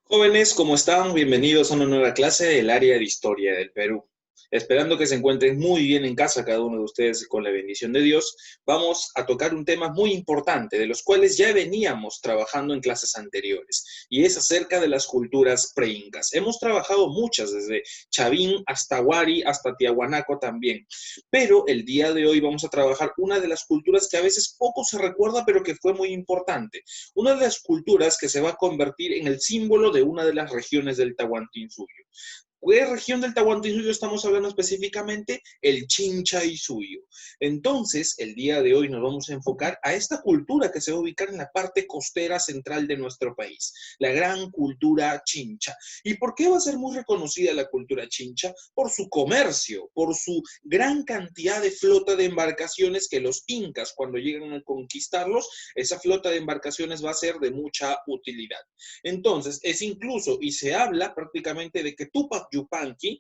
Jóvenes, ¿cómo están? Bienvenidos a una nueva clase del área de Historia del Perú. Esperando que se encuentren muy bien en casa cada uno de ustedes con la bendición de Dios, vamos a tocar un tema muy importante, de los cuales ya veníamos trabajando en clases anteriores, y es acerca de las culturas preincas. Hemos trabajado muchas, desde Chavín hasta Huari, hasta Tiahuanaco también, pero el día de hoy vamos a trabajar una de las culturas que a veces poco se recuerda, pero que fue muy importante. Una de las culturas que se va a convertir en el símbolo de una de las regiones del Tahuantinsuyo. ¿Qué región del Tahuantinsuyo estamos hablando específicamente? El Chincha y Suyo. Entonces, el día de hoy nos vamos a enfocar a esta cultura que se va a ubicar en la parte costera central de nuestro país, la gran cultura Chincha. ¿Y por qué va a ser muy reconocida la cultura Chincha? Por su comercio, por su gran cantidad de flota de embarcaciones que los incas, cuando llegan a conquistarlos, esa flota de embarcaciones va a ser de mucha utilidad. Entonces, es incluso, y se habla prácticamente de que Tupac Yupanqui,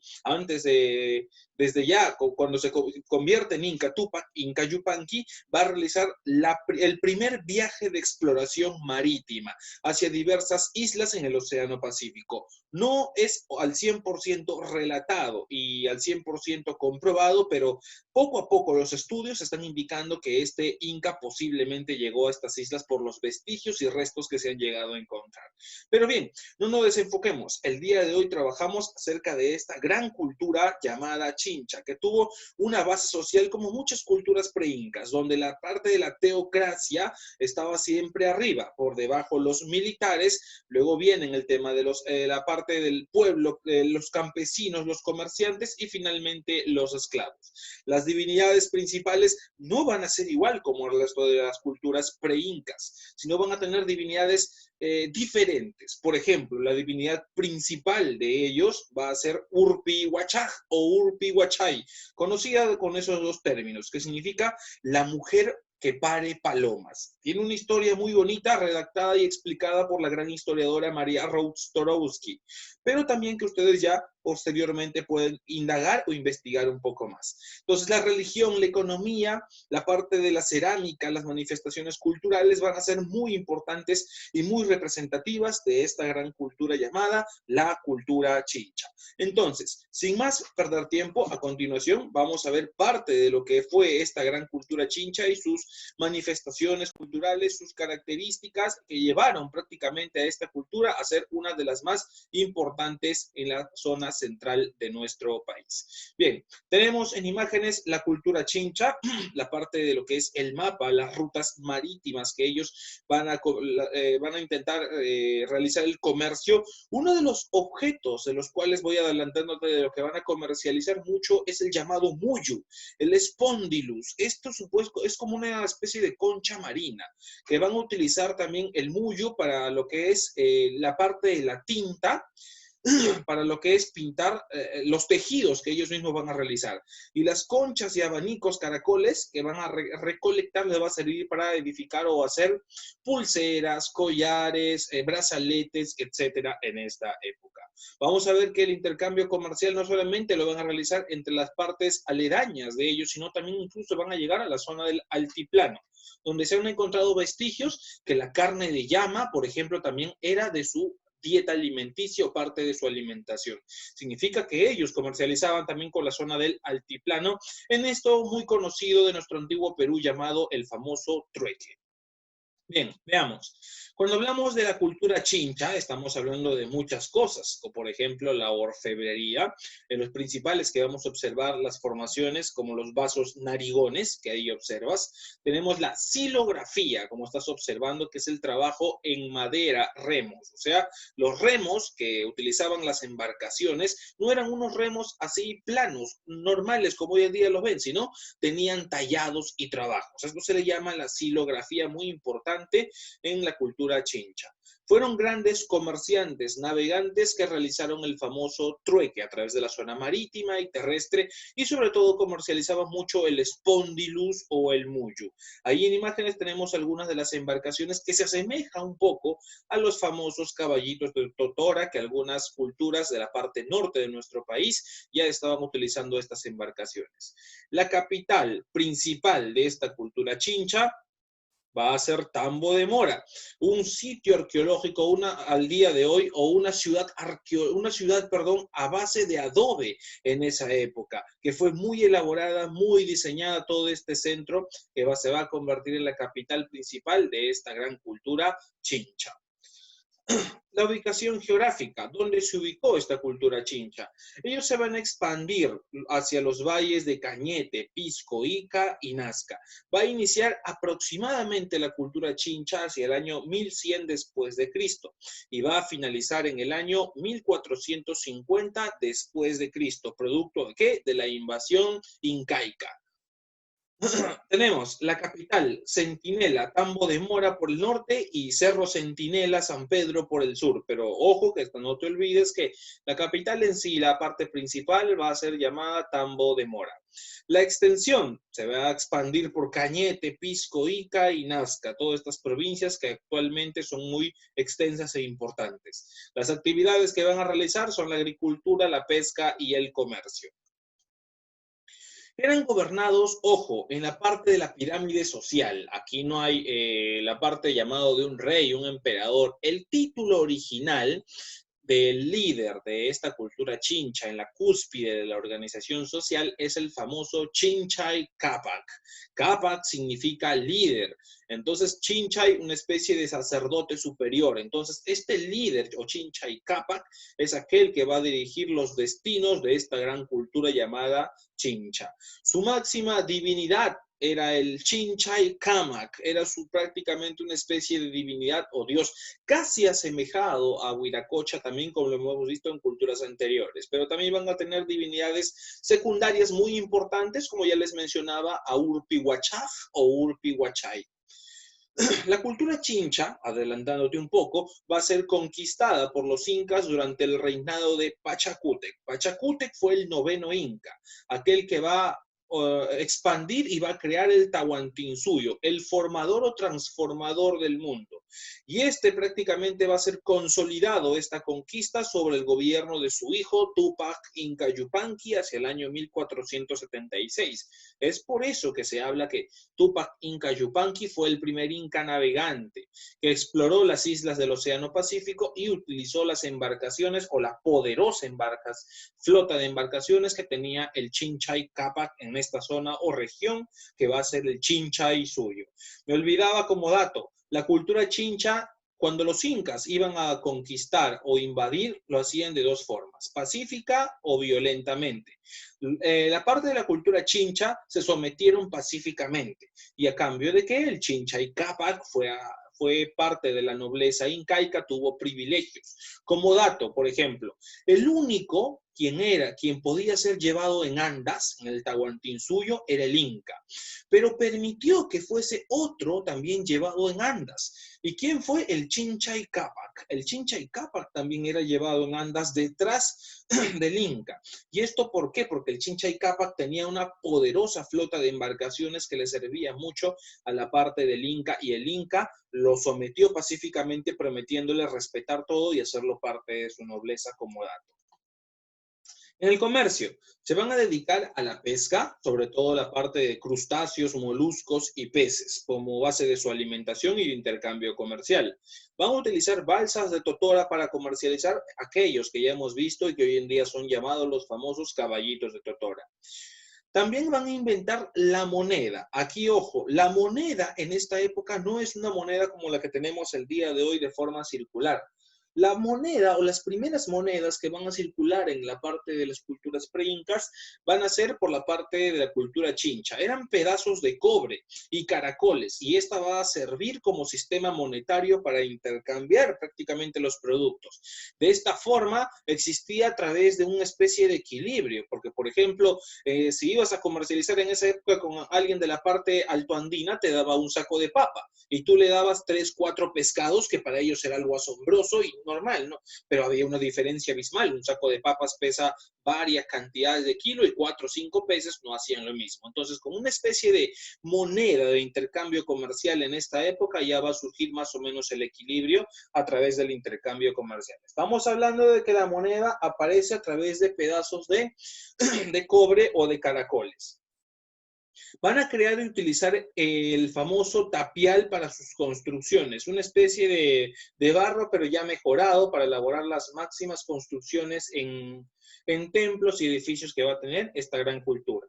desde ya, cuando se convierte en Inca, Tupac, Inca Yupanqui, va a realizar el primer viaje de exploración marítima hacia diversas islas en el Océano Pacífico. No es al 100% relatado y al 100% comprobado, pero poco a poco los estudios están indicando que este Inca posiblemente llegó a estas islas por los vestigios y restos que se han llegado a encontrar. Pero bien, no nos desenfoquemos. El día de hoy trabajamos acerca de esta gran cultura llamada Chincha, que tuvo una base social como muchas culturas preincas, donde la parte de la teocracia estaba siempre arriba, por debajo los militares, luego vienen el tema de la parte del pueblo, los campesinos, los comerciantes y finalmente los esclavos. Las divinidades principales no van a ser igual como el resto de las culturas preincas, sino van a tener divinidades diferentes. Por ejemplo, la divinidad principal de ellos va a ser Urpi Huachaj o Urpi Huachay, conocida con esos dos términos, que significa la mujer que pare palomas. Tiene una historia muy bonita, redactada y explicada por la gran historiadora María Roustorowski, pero también que ustedes ya posteriormente pueden indagar o investigar un poco más. Entonces, la religión, la economía, la parte de la cerámica, las manifestaciones culturales van a ser muy importantes y muy representativas de esta gran cultura llamada la cultura chincha. Entonces, sin más perder tiempo, a continuación vamos a ver parte de lo que fue esta gran cultura chincha y sus manifestaciones culturales, sus características que llevaron prácticamente a esta cultura a ser una de las más importantes en la zona central de nuestro país. Bien, tenemos en imágenes la cultura chincha, la parte de lo que es el mapa, las rutas marítimas que ellos van a intentar realizar el comercio. Uno de los objetos de los cuales voy adelantándote de lo que van a comercializar mucho es el llamado muyu, el spondylus. Esto supuesto es como una especie de concha marina, que van a utilizar también el muyu para lo que es la parte de la tinta, para lo que es pintar los tejidos que ellos mismos van a realizar. Y las conchas y abanicos, caracoles que van a recolectar les va a servir para edificar o hacer pulseras, collares, brazaletes, etcétera, en esta época. Vamos a ver que el intercambio comercial no solamente lo van a realizar entre las partes aledañas de ellos, sino también incluso van a llegar a la zona del altiplano, donde se han encontrado vestigios que la carne de llama, por ejemplo, también era de su dieta alimenticia o parte de su alimentación. Significa que ellos comercializaban también con la zona del altiplano, en esto muy conocido de nuestro antiguo Perú llamado el famoso trueque. Bien, veamos. Cuando hablamos de la cultura chincha, estamos hablando de muchas cosas, como por ejemplo la orfebrería, en los principales que vamos a observar las formaciones como los vasos narigones, que ahí observas. Tenemos la silografía, como estás observando, que es el trabajo en madera, remos. O sea, los remos que utilizaban las embarcaciones no eran unos remos así planos, normales, como hoy en día los ven, sino tenían tallados y trabajos. Esto se le llama la silografía, muy importante en la cultura chincha. Fueron grandes comerciantes, navegantes que realizaron el famoso trueque a través de la zona marítima y terrestre y sobre todo comercializaban mucho el spondylus o el muyu. Ahí en imágenes tenemos algunas de las embarcaciones que se asemejan un poco a los famosos caballitos de Totora que algunas culturas de la parte norte de nuestro país ya estaban utilizando estas embarcaciones. La capital principal de esta cultura chincha va a ser Tambo de Mora, un sitio arqueológico al día de hoy, o una ciudad, perdón, a base de adobe en esa época, que fue muy elaborada, muy diseñada, todo este centro que se va a convertir en la capital principal de esta gran cultura chincha. La ubicación geográfica, ¿dónde se ubicó esta cultura chincha? Ellos se van a expandir hacia los valles de Cañete, Pisco, Ica y Nazca. Va a iniciar aproximadamente la cultura chincha hacia el año 1100 después de Cristo y va a finalizar en el año 1450 después de Cristo, producto de ¿qué? De la invasión incaica. Tenemos la capital, Centinela, Tambo de Mora por el norte y Cerro Centinela, San Pedro por el sur. Pero ojo, que no te olvides que la capital en sí, la parte principal, va a ser llamada Tambo de Mora. La extensión se va a expandir por Cañete, Pisco, Ica y Nazca, todas estas provincias que actualmente son muy extensas e importantes. Las actividades que van a realizar son la agricultura, la pesca y el comercio. Eran gobernados, ojo, en la parte de la pirámide social. Aquí no hay la parte llamado de un rey, un emperador. El título original del líder de esta cultura chincha en la cúspide de la organización social es el famoso Chinchay Capac. Capac significa líder. Entonces, Chinchay, una especie de sacerdote superior. Entonces, este líder o Chinchay Capac es aquel que va a dirigir los destinos de esta gran cultura llamada Chincha. Su máxima divinidad era el Chinchay Capac, era prácticamente una especie de divinidad o dios casi asemejado a Huiracocha también, como lo hemos visto en culturas anteriores, pero también van a tener divinidades secundarias muy importantes, como ya les mencionaba, a Urpihuachaf o Urpihuachay. La cultura chincha, adelantándote un poco, va a ser conquistada por los incas durante el reinado de Pachacútec. Pachacútec fue el noveno inca, aquel que va a expandir y va a crear el Tahuantinsuyo, el formador o transformador del mundo. Y este prácticamente va a ser consolidado, esta conquista, sobre el gobierno de su hijo Tupac Inca Yupanqui hacia el año 1476. Es por eso que se habla que Tupac Inca Yupanqui fue el primer inca navegante que exploró las islas del Océano Pacífico y utilizó las embarcaciones o la poderosa flota de embarcaciones que tenía el Chinchay Capac en esta zona o región que va a ser el Chinchay suyo. Me olvidaba como dato, la cultura chincha, cuando los incas iban a conquistar o invadir, lo hacían de dos formas, pacífica o violentamente. La parte de la cultura chincha se sometieron pacíficamente y a cambio de que el Chinchay Capac fue parte de la nobleza incaica, tuvo privilegios. Como dato, por ejemplo, el único quien podía ser llevado en andas, en el Tahuantinsuyo, era el Inca, pero permitió que fuese otro también llevado en andas. ¿Y quién fue? El Chinchay Capac. El Chinchay Capac también era llevado en andas detrás del Inca. ¿Y esto por qué? Porque el Chinchay Capac tenía una poderosa flota de embarcaciones que le servía mucho a la parte del Inca, y el Inca lo sometió pacíficamente, prometiéndole respetar todo y hacerlo parte de su nobleza como dato. En el comercio, se van a dedicar a la pesca, sobre todo la parte de crustáceos, moluscos y peces, como base de su alimentación y de intercambio comercial. Van a utilizar balsas de totora para comercializar aquellos que ya hemos visto y que hoy en día son llamados los famosos caballitos de totora. También van a inventar la moneda. Aquí, ojo, la moneda en esta época no es una moneda como la que tenemos el día de hoy de forma circular. La moneda o las primeras monedas que van a circular en la parte de las culturas pre-incas van a ser por la parte de la cultura chincha. Eran pedazos de cobre y caracoles, y esta va a servir como sistema monetario para intercambiar prácticamente los productos. De esta forma existía a través de una especie de equilibrio, porque por ejemplo, si ibas a comercializar en esa época con alguien de la parte altoandina, te daba un saco de papa y tú le dabas 3, 4 pescados, que para ellos era algo asombroso y normal, ¿no? Pero había una diferencia abismal. Un saco de papas pesa varias cantidades de kilo y 4 o 5 peces no hacían lo mismo. Entonces, con una especie de moneda de intercambio comercial en esta época ya va a surgir más o menos el equilibrio a través del intercambio comercial. Estamos hablando de que la moneda aparece a través de pedazos de cobre o de caracoles. Van a crear y utilizar el famoso tapial para sus construcciones, una especie de barro, pero ya mejorado para elaborar las máximas construcciones en templos y edificios que va a tener esta gran cultura.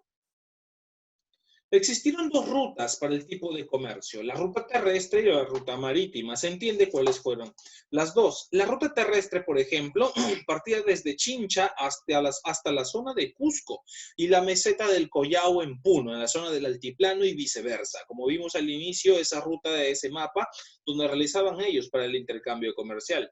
Existieron dos rutas para el tipo de comercio, la ruta terrestre y la ruta marítima. Se entiende cuáles fueron las dos. La ruta terrestre, por ejemplo, partía desde Chincha hasta la zona de Cusco y la meseta del Collao en Puno, en la zona del altiplano y viceversa. Como vimos al inicio, esa ruta de ese mapa, donde realizaban ellos para el intercambio comercial.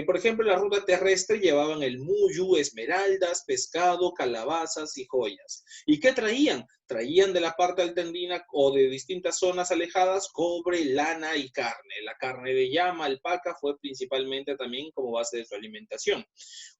Por ejemplo, la ruta terrestre llevaban el muyu, esmeraldas, pescado, calabazas y joyas. ¿Y qué traían? Traían de la parte altandina o de distintas zonas alejadas cobre, lana y carne. La carne de llama, alpaca, fue principalmente también como base de su alimentación.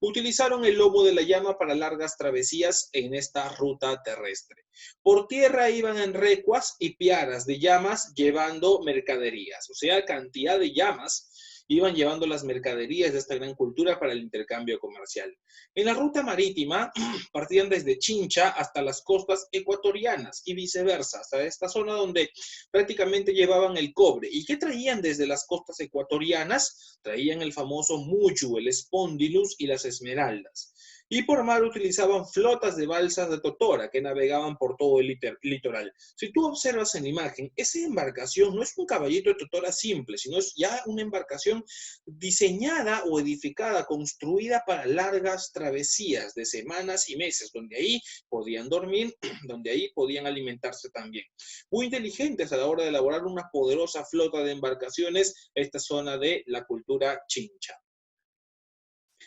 Utilizaron el lomo de la llama para largas travesías en esta ruta terrestre. Por tierra iban en recuas y piaras de llamas llevando mercaderías, o sea, cantidad de llamas iban llevando las mercaderías de esta gran cultura para el intercambio comercial. En la ruta marítima partían desde Chincha hasta las costas ecuatorianas y viceversa, hasta esta zona donde prácticamente llevaban el cobre. ¿Y qué traían desde las costas ecuatorianas? Traían el famoso muyu, el spondylus y las esmeraldas. Y por mar utilizaban flotas de balsas de totora que navegaban por todo el litoral. Si tú observas en la imagen, esa embarcación no es un caballito de totora simple, sino es ya una embarcación diseñada o edificada, construida para largas travesías de semanas y meses, donde ahí podían dormir, donde ahí podían alimentarse también. Muy inteligentes a la hora de elaborar una poderosa flota de embarcaciones, esta zona de la cultura chincha.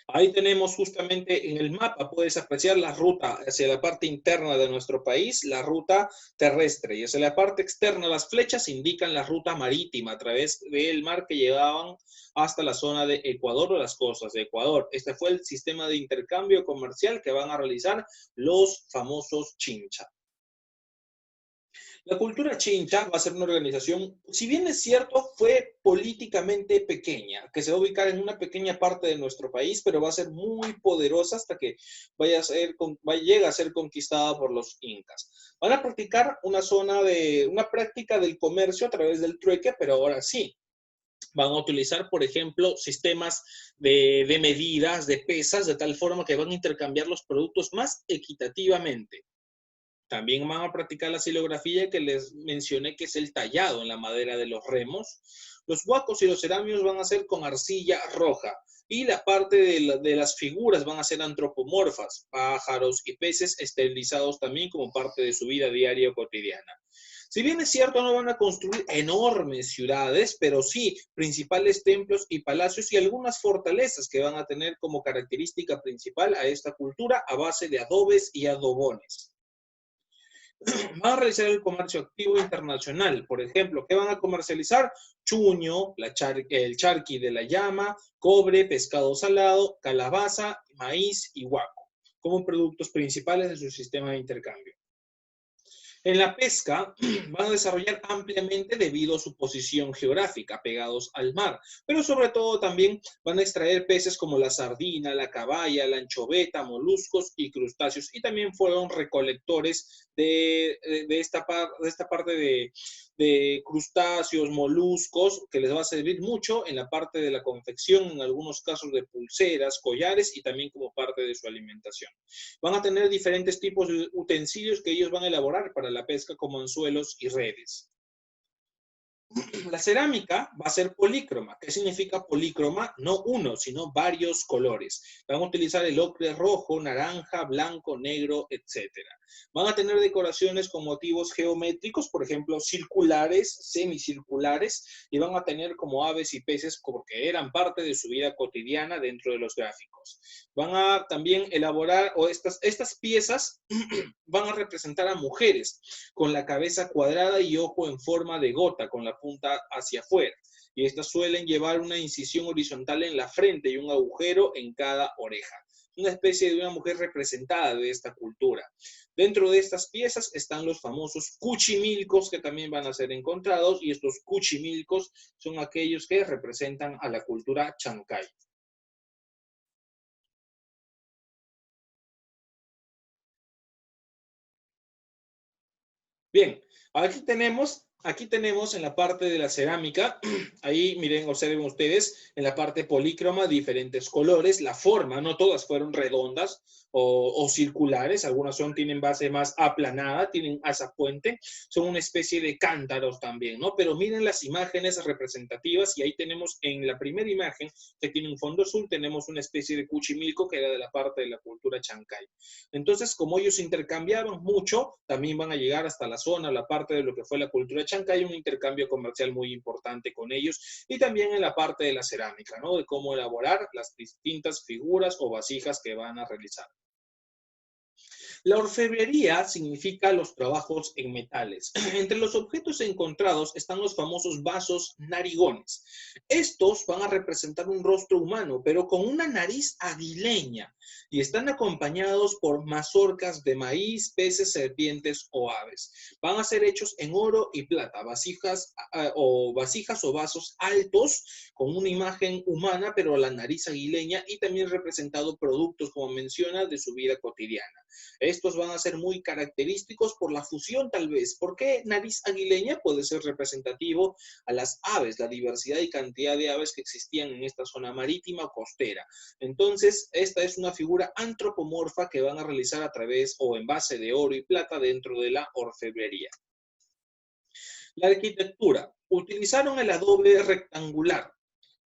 Ahí tenemos justamente en el mapa, puedes apreciar la ruta hacia la parte interna de nuestro país, la ruta terrestre, y hacia la parte externa las flechas indican la ruta marítima a través del mar que llevaban hasta la zona de Ecuador o las costas de Ecuador. Este fue el sistema de intercambio comercial que van a realizar los famosos chincha. La cultura chincha va a ser una organización, si bien es cierto, fue políticamente pequeña, que se va a ubicar en una pequeña parte de nuestro país, pero va a ser muy poderosa hasta que llegue a ser conquistada por los incas. Van a practicar una práctica del comercio a través del trueque, pero ahora sí, van a utilizar, por ejemplo, sistemas de medidas, de pesas, de tal forma que van a intercambiar los productos más equitativamente. También van a practicar la silografía que les mencioné, que es el tallado en la madera de los remos. Los huacos y los ceramios van a ser con arcilla roja y la parte de las figuras van a ser antropomorfas, pájaros y peces esterilizados también como parte de su vida diaria o cotidiana. Si bien es cierto, no van a construir enormes ciudades, pero sí principales templos y palacios y algunas fortalezas que van a tener como característica principal a esta cultura a base de adobes y adobones. Van a realizar el comercio activo internacional. Por ejemplo, ¿qué van a comercializar? Chuño, el charqui de la llama, cobre, pescado salado, calabaza, maíz y huaco, como productos principales de su sistema de intercambio. En la pesca van a desarrollar ampliamente debido a su posición geográfica, pegados al mar, pero sobre todo también van a extraer peces como la sardina, la caballa, la anchoveta, moluscos y crustáceos, y también fueron recolectores de esta parte de crustáceos, moluscos, que les va a servir mucho en la parte de la confección, en algunos casos de pulseras, collares y también como parte de su alimentación. Van a tener diferentes tipos de utensilios que ellos van a elaborar para la pesca, como anzuelos y redes. La cerámica va a ser polícroma. ¿Qué significa polícroma? No uno, sino varios colores. Van a utilizar el ocre rojo, naranja, blanco, negro, etcétera. Van a tener decoraciones con motivos geométricos, por ejemplo, circulares, semicirculares, y van a tener como aves y peces porque eran parte de su vida cotidiana dentro de los gráficos. Van a también elaborar, o estas piezas van a representar a mujeres con la cabeza cuadrada y ojo en forma de gota, con la punta hacia afuera. Y estas suelen llevar una incisión horizontal en la frente y un agujero en cada oreja. Una especie de una mujer representada de esta cultura. Dentro de estas piezas están los famosos cuchimilcos que también van a ser encontrados, y estos cuchimilcos son aquellos que representan a la cultura chancay. Bien, aquí tenemos en la parte de la cerámica, ahí miren, observen ustedes, en la parte polícroma diferentes colores, la forma, no todas fueron redondas o circulares, algunas tienen base más aplanada, tienen asa puente, son una especie de cántaros también, ¿no? Pero miren las imágenes representativas y ahí tenemos en la primera imagen que tiene un fondo azul, tenemos una especie de cuchimilco que era de la parte de la cultura chancay. Entonces, como ellos intercambiaban mucho, también van a llegar hasta la zona, la parte de lo que fue la cultura chancay, un intercambio comercial muy importante con ellos, y también en la parte de la cerámica, ¿no? De cómo elaborar las distintas figuras o vasijas que van a realizar. La orfebrería significa los trabajos en metales. Entre los objetos encontrados están los famosos vasos narigones. Estos van a representar un rostro humano, pero con una nariz aguileña, y están acompañados por mazorcas de maíz, peces, serpientes o aves. Van a ser hechos en oro y plata, vasijas o vasos altos con una imagen humana, pero la nariz aguileña, y también representado productos, como menciona, de su vida cotidiana. Estos van a ser muy característicos por la fusión, tal vez. ¿Por qué nariz aguileña? Puede ser representativo a las aves, la diversidad y cantidad de aves que existían en esta zona marítima o costera. Entonces, esta es una figura antropomorfa que van a realizar a través o en base de oro y plata dentro de la orfebrería. La arquitectura. Utilizaron el adobe rectangular.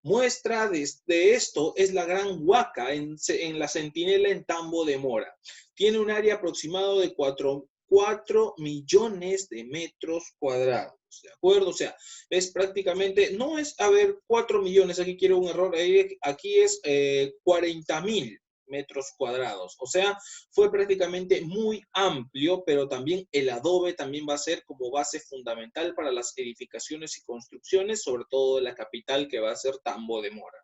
Muestra de esto es la gran huaca en la Centinela en Tambo de Mora. Tiene un área aproximado de 4 millones de metros cuadrados. ¿De acuerdo? O sea, es prácticamente, no es, a ver, 4 millones, aquí quiero un error, aquí es 40.000 metros cuadrados. O sea, fue prácticamente muy amplio, pero también el adobe también va a ser como base fundamental para las edificaciones y construcciones, sobre todo de la capital, que va a ser Tambo de Mora.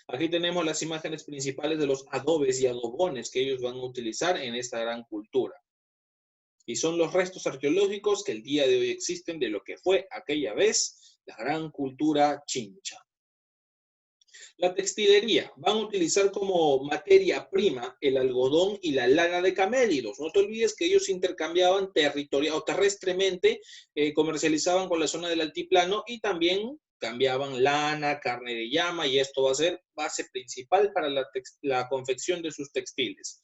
Aquí tenemos las imágenes principales de los adobes y adobones que ellos van a utilizar en esta gran cultura. Y son los restos arqueológicos que el día de hoy existen de lo que fue aquella vez la gran cultura chincha. La textilería. Van a utilizar como materia prima el algodón y la lana de camélidos. No te olvides que ellos intercambiaban territorial o terrestremente, comercializaban con la zona del altiplano y también cambiaban lana, carne de llama, y esto va a ser base principal para la confección de sus textiles.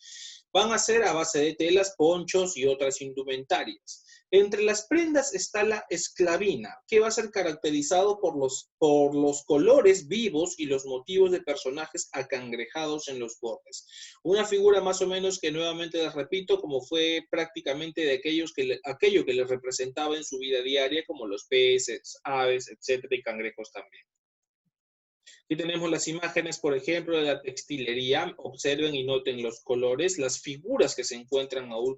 Van a ser a base de telas, ponchos y otras indumentarias. Entre las prendas está la esclavina, que va a ser caracterizado por los colores vivos y los motivos de personajes acangrejados en los bordes. Una figura más o menos que nuevamente les repito, como fue prácticamente de aquello que les representaba en su vida diaria, como los peces, aves, etcétera, y cangrejos también. Aquí tenemos las imágenes, por ejemplo, de la textilería. Observen y noten los colores, las figuras que se encuentran a un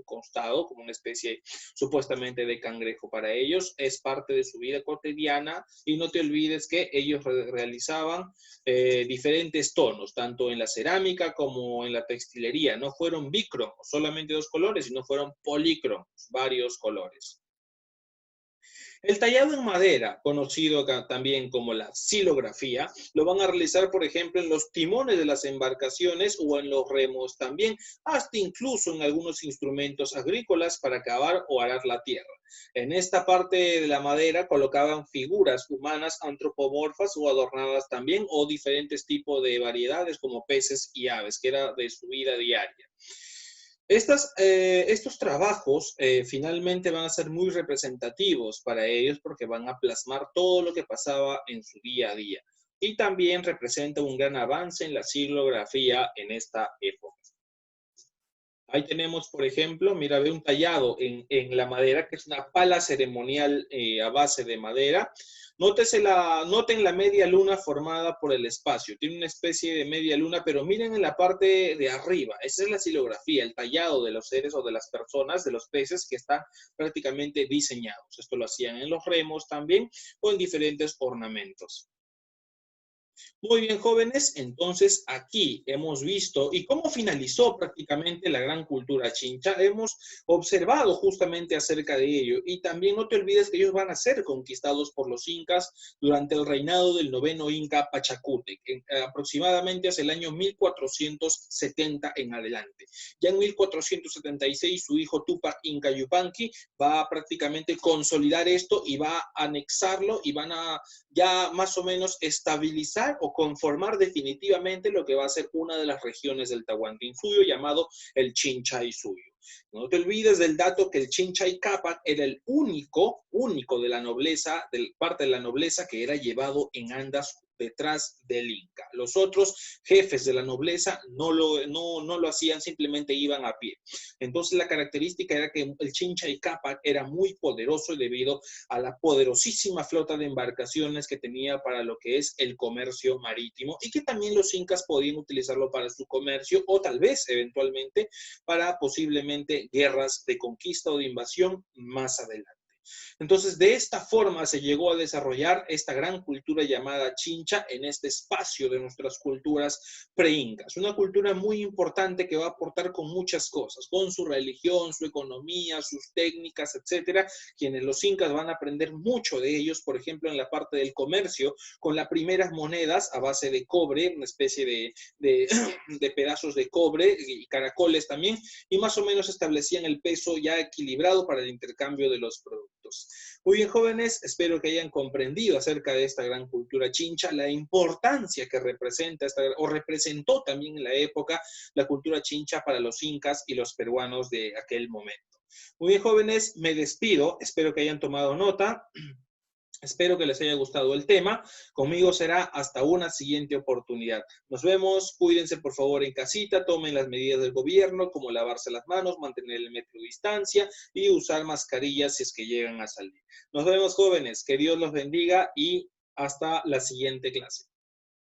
costado, como una especie supuestamente de cangrejo para ellos. Es parte de su vida cotidiana, y no te olvides que ellos realizaban diferentes tonos, tanto en la cerámica como en la textilería. No fueron bicromos, solamente dos colores, sino fueron polícromos, varios colores. El tallado en madera, conocido también como la silografía, lo van a realizar, por ejemplo, en los timones de las embarcaciones o en los remos también, hasta incluso en algunos instrumentos agrícolas para cavar o arar la tierra. En esta parte de la madera colocaban figuras humanas antropomorfas o adornadas también, o diferentes tipos de variedades como peces y aves, que era de su vida diaria. Estos trabajos finalmente van a ser muy representativos para ellos, porque van a plasmar todo lo que pasaba en su día a día, y también representa un gran avance en la silografía en esta época. Ahí tenemos, por ejemplo, mira, ve un tallado en la madera, que es una pala ceremonial a base de madera. Noten la media luna formada por el espacio. Tiene una especie de media luna, pero miren en la parte de arriba. Esa es la silografía, el tallado de los seres o de las personas, de los peces que están prácticamente diseñados. Esto lo hacían en los remos también, o en diferentes ornamentos. Muy bien, jóvenes, entonces aquí hemos visto y cómo finalizó prácticamente la gran cultura chincha. Hemos observado justamente acerca de ello y también no te olvides que ellos van a ser conquistados por los incas durante el reinado del noveno inca Pachacútec, aproximadamente hacia el año 1470 en adelante. Ya en 1476 su hijo Tupac Inca Yupanqui va a prácticamente consolidar esto y va a anexarlo y van a ya más o menos estabilizar o conformar definitivamente lo que va a ser una de las regiones del Tahuantinsuyo llamado el Chinchaysuyo. No te olvides del dato que el Chinchay Capac era el único de la nobleza, de parte de la nobleza que era llevado en andas detrás del Inca. Los otros jefes de la nobleza no lo hacían, simplemente iban a pie. Entonces la característica era que el Chinchay Capac era muy poderoso debido a la poderosísima flota de embarcaciones que tenía para lo que es el comercio marítimo y que también los incas podían utilizarlo para su comercio o tal vez eventualmente para posiblemente guerras de conquista o de invasión más adelante. Entonces, de esta forma se llegó a desarrollar esta gran cultura llamada Chincha en este espacio de nuestras culturas pre-incas. Una cultura muy importante que va a aportar con muchas cosas, con su religión, su economía, sus técnicas, etcétera, quienes los incas van a aprender mucho de ellos, por ejemplo, en la parte del comercio, con las primeras monedas a base de cobre, una especie de pedazos de cobre y caracoles también, y más o menos establecían el peso ya equilibrado para el intercambio de los productos. Muy bien, jóvenes, espero que hayan comprendido acerca de esta gran cultura chincha, la importancia que representa o representó también en la época la cultura chincha para los incas y los peruanos de aquel momento. Muy bien, jóvenes, me despido, espero que hayan tomado nota. Espero que les haya gustado el tema. Conmigo será hasta una siguiente oportunidad. Nos vemos. Cuídense por favor en casita. Tomen las medidas del gobierno, como lavarse las manos, mantener el metro de distancia y usar mascarillas si es que llegan a salir. Nos vemos, jóvenes. Que Dios los bendiga y hasta la siguiente clase.